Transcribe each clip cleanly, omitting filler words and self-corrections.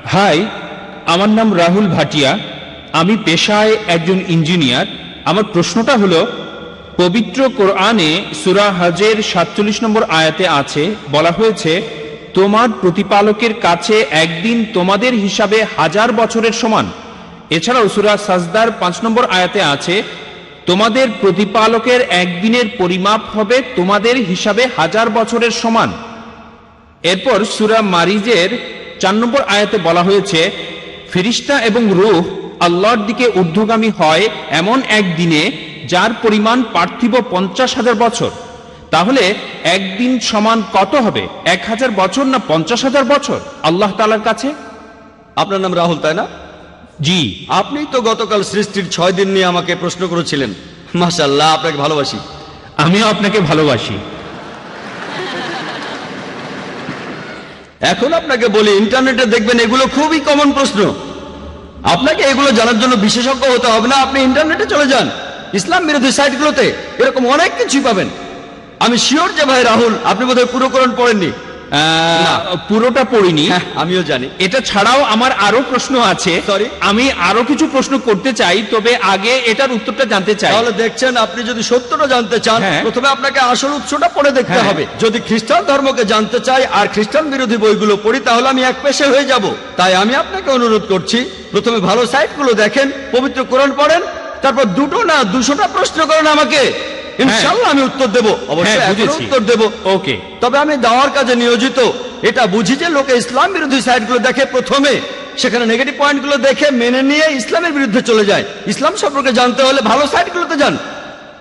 High, আমার নাম রাহুল ভাটিয়া। আমি পেশায় একজন ইঞ্জিনিয়ার। আমার প্রশ্নটা হলো, পবিত্র কোরআনে সূরা হজের ৪৭ নম্বর আয়াতে আছে, বলা হয়েছে তোমার প্রতিপালকের কাছে একদিন তোমাদের হিসাবে 1000 বছরের সমান। এছাড়াও সূরা সাজদার 5 নম্বর আয়াতে আছে, তোমাদের প্রতিপালকের একদিনের পরিমাপ হবে তোমাদের হিসাবে 1000 বছরের সমান। এরপর সূরা মারিজের 4 নম্বর আয়াতে বলা হয়েছে, ফেরেশতা এবং রূহ আল্লাহর দিকে ঊর্ধ্বগামী হয় এমন এক দিনে যার পরিমাণ পার্থিব 50,000 বছর। তাহলে একদিন সমান কত হবে, 1000 বছর না 50,000 বছর আল্লাহ তাআলার কাছে? আপনার নাম রাহুল, তাই না? জি। আপনি তো গতকাল সৃষ্টির 6 দিন নিয়ে আমাকে প্রশ্ন করেছিলেন। মাশাআল্লাহ, আপনাকে ভালোবাসি। আমিও আপনাকে ভালোবাসি। এখন আপনাকে বলি, ইন্টারনেটে দেখবেন এগুলো খুবই কমন প্রশ্ন। আপনাকে এগুলো জানার জন্য বিশেষজ্ঞ হতে হবে না, আপনি ইন্টারনেটে চলে যান, ইসলাম বিরোধী সাইটগুলোতে এরকম অনেক কিছুই পাবেন। আমি শিওর যে ভাই রাহুল, আপনি বোধহয় পুরো কোরআন পড়েননি। পুরোটা পড়িনি। আমিও জানি। এটা ছাড়াও আমার আরো প্রশ্ন আছে। সরি, আমি আরো কিছু প্রশ্ন করতে চাই, তবে আগে এটার উত্তরটা জানতে চাই। তাহলে দেখছেন, আপনি যদি সত্যটা জানতে চান, প্রথমে আপনাকে আসল উৎসটা পড়ে দেখতে হবে। যদি খ্রিস্টান ধর্মকে জানতে চাই আর খ্রিস্টান বিরোধী বইগুলো পড়ি, তাহলে আমি এক পেশে হয়ে যাব। তাই আমি আপনাকে অনুরোধ করছি, প্রথমে ভালো সাইটগুলো দেখেন, পবিত্র কোরআন পড়েন, তারপর 2টো না 200টা প্রশ্ন করেন আমাকে, ইনশাআল্লাহ আমি উত্তর দেব। অবশ্যই উত্তর দেব। ওকে। তবে আমি দাওয়ার কাজে নিয়োজিত, এটা বুঝি যে লোকে ইসলাম বিরোধী সাইটগুলো দেখে, প্রথমে সেখানে নেগেটিভ পয়েন্টগুলো দেখে মেনে নিয়ে ইসলামের বিরুদ্ধে চলে যায়। ইসলাম সম্পর্কে জানতে হলে ভালো সাইটগুলোতে যান,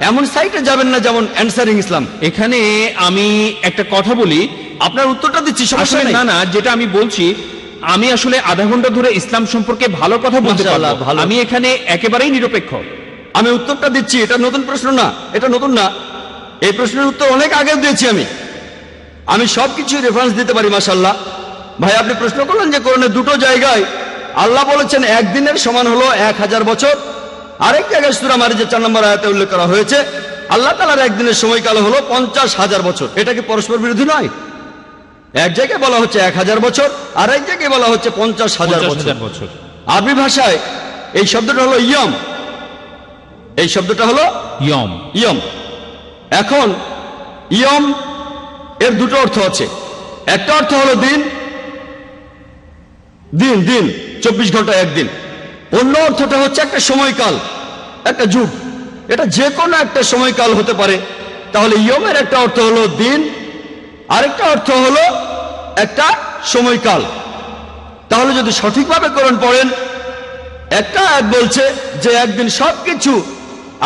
এমন সাইটে যাবেন না যেমন অ্যানসারিং ইসলাম। এখানে আমি একটা কথা বলি, আপনার উত্তরটা দিচ্ছি, সমস্যা নেই। না, যেটা আমি বলছি, আমি আসলে আধা ঘন্টা ধরে ইসলাম সম্পর্কে ভালো কথা বলতে পারবো। আমি এখানে একেবারেই নিরপেক্ষ। আমি উত্তরটা দিচ্ছি, এটা নতুন প্রশ্ন না, এটা নতুন না। এই প্রশ্নের উত্তর অনেক আগে দিয়েছি আমি সবকিছু রেফারেন্স দিতে পারি। মাশাআল্লাহ ভাই, আপনি প্রশ্ন করলেন যে কোরআনে 2টো জায়গায় আল্লাহ বলেছেন একদিনের সমান হলো 1000 বছর। আরেক জায়গায় সূরা মারিজের 4 নম্বর আয়াতে উল্লেখ করা হয়েছে আল্লাহ তাআলার একদিনের সময়কাল হলো 50,000 বছর। এটা কি পরস্পর বিরোধী নয়? এক জায়গায় বলা হচ্ছে 1000 বছর, আর এক জায়গায় বলা হচ্ছে 50,000 বছর। আরবি ভাষায় এই শব্দটা হলো ইয়ম। এই শব্দটা হলো ইয়ম। ইয়ম। এখন ইয়ম এর 2টো অর্থ আছে। একটা অর্থ হলো দিন, দিন দিন 24 ঘন্টা একদিন। অন্য অর্থটা হচ্ছে একটা সময়কাল, একটা যুগ। এটা যে কোনো একটা সময়কাল হতে পারে। তাহলে ইয়মের একটা অর্থ হলো দিন, আরেকটা অর্থ হলো একটা সময়কাল। তাহলে যদি সঠিকভাবে কোরআন পড়েন, একটা আয়াত বলছে যে একদিন সবকিছু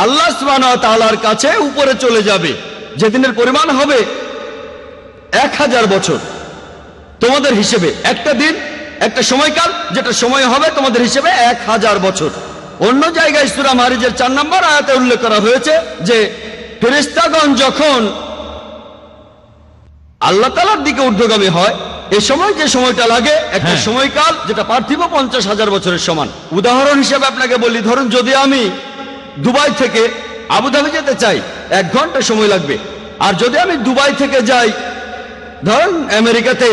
আল্লাহ সুবহানাহু ওয়া তাআলার কাছে উপরে চলে যাবে, যেদিনের পরিমাণ হবে 1000 বছর তোমাদের হিসেবে। একটা দিন, একটা সময়কাল, যেটা সময় হবে তোমাদের হিসেবে 1000 বছর। অন্য জায়গায় সূরা মারিজের 4 নম্বর আয়াতে উল্লেখ করা হয়েছে যে ফেরেশতাগণ যখন আল্লাহ তাআলার দিকে ঊর্ধ্বগামী হয়, এই সময় যে সময়টা লাগে একটা সময়কাল, যেটা পার্থিব 50,000 বছরের সমান। উদাহরণ হিসেবে আপনাকে বলি, ধরুন যদি আমি দুবাই থেকে আবুধাবি যেতে চাই, 1 ঘন্টা সময় লাগবে। আর যদি আমি দুবাই থেকে যাই ধরুন আমেরিকাতে,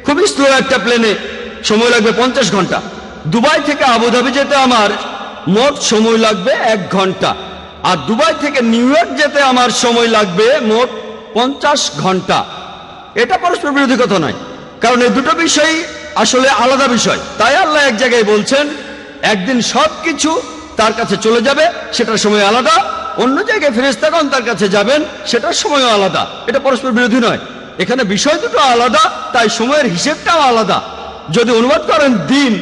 খুবই স্লো একটা প্লেনে, সময় লাগবে 50 ঘন্টা। দুবাই থেকে আবুধাবি যেতে আমার মোট সময় লাগবে 1 ঘন্টা, আর দুবাই থেকে নিউ ইয়র্ক যেতে আমার সময় লাগবে মোট 50 ঘন্টা। এটা পরস্পর বিরোধী কথা নয়, কারণ এই 2টো বিষয়ই আসলে আলাদা বিষয়। তাই আল্লাহ এক জায়গায় বলছেন একদিন সবকিছু তার কাছে চলে যাবে, সেটার সময় আলাদা। অন্য জায়গায় ফেরেশতাগণ তার কাছে যাবেন, সেটার সময়ও আলাদা। এটা পরস্পর বিরোধী নয়। এখানে বিষয় দুটো আলাদা, তাই সময়ের হিসেবটাও আলাদা। যদি অনুবাদ করেন দিন,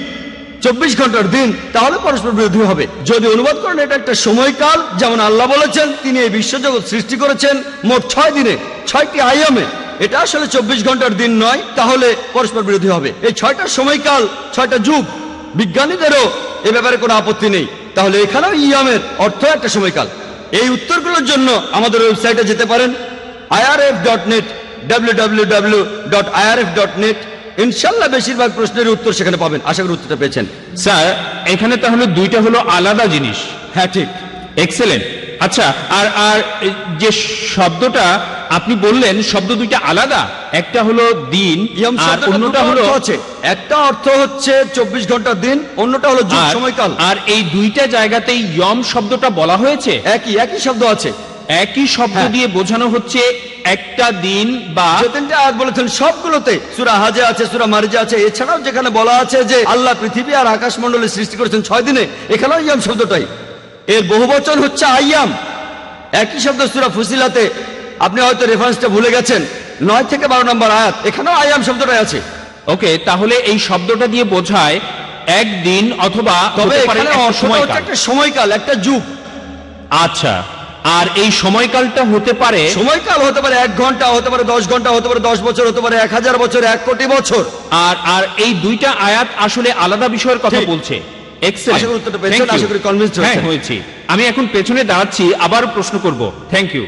24 ঘন্টার দিন, তাহলে পরস্পর বিরোধী হবে। যদি অনুবাদ করেন এটা একটা সময়কাল, যেমন আল্লাহ বলেছেন তিনি এই বিশ্বজগৎ সৃষ্টি করেছেন মোট 6 দিনে, 6টি আয়ামে, এটা আসলে 24 ঘন্টার দিন নয়, তাহলে পরস্পর বিরোধী হবে। এই 6টা সময়কাল, 6টা যুগ, বিজ্ঞানীদেরও এ ব্যাপারে কোনো আপত্তি নেই। তাহলে এখানেও ইয়ামের অর্থ একটা সময়কাল। এই উত্তরগুলোর জন্য আমাদের ওয়েবসাইটে যেতে পারেন, irf.net, www.irf.net। ইনশাআল্লাহ বেশিরভাগ প্রশ্নের উত্তর সেখানে পাবেন। আশা করি উত্তরটা পেয়েছেন। স্যার, এখানে তাহলে 2টা হলো আলাদা জিনিস। হ্যাঁ, ঠিক, এক্সেলেন্ট। আচ্ছা, আর আর যে শব্দটা আপনি বললেন, শব্দ দুইটা আলাদা, একটা হলো দিন ইয়ম আর শব্দটার অন্যটা দুটো হলো অর্থ আছে। একটা অর্থ হচ্ছে 24 ঘন্টার দিন, অন্যটা হলো যুগ, সময়কাল। আর এই দুইটা জায়গাতেই ইয়ম শব্দটা বলা হয়েছে, একই শব্দ আছে। একই শব্দ হ্যাঁ। দিয়ে বোঝানো হচ্ছে একটা দিন বা যে তিনটা আয়াত বলেছেন সবগুলোতে, সূরা হাজে আছে, সূরা মারিজে আছে, এছাড়াও যেখানে বলা আছে যে আল্লাহ পৃথিবী আর আকাশমণ্ডলী সৃষ্টি করেছেন 6 দিনে, এখানেও ইয়াম শব্দটাই। এর বহুবচন হচ্ছে আইয়াম। একই শব্দ সূরা ফুসিলাতে, আপনি হয়তো রেফারেন্সটা ভুলে গেছেন, 9 থেকে 12 নম্বর আয়াত, এখানেও আইয়াম শব্দটাই আছে। ওকে, তাহলে এই শব্দটা দিয়ে বোঝায় একদিন অথবা তবে হতে পারে এখানে একটা অর্থটা হচ্ছে সময়কাল। একটা সময়কাল, একটা যুগ। আচ্ছা, আর এই সময়কালটা হতে পারে, সময়কাল হতে পারে 1 ঘন্টা, হতে পারে 10 ঘন্টা, হতে পারে 10 বছর, হতে পারে 1000 বছর, 1 কোটি বছর। আর আর এই দুইটা আয়াত আসলে আলাদা বিষয়ের কথা ঠিক। বলছে। আশা এক্সেলেন্ট, করি উত্তরটা পেয়েছেন, আশা করি convinced হ্যাঁ হয়েছেন। হয়েছি। আমি এখন পেছনে দাঁড়াচ্ছি, আবার প্রশ্ন করব। Thank you.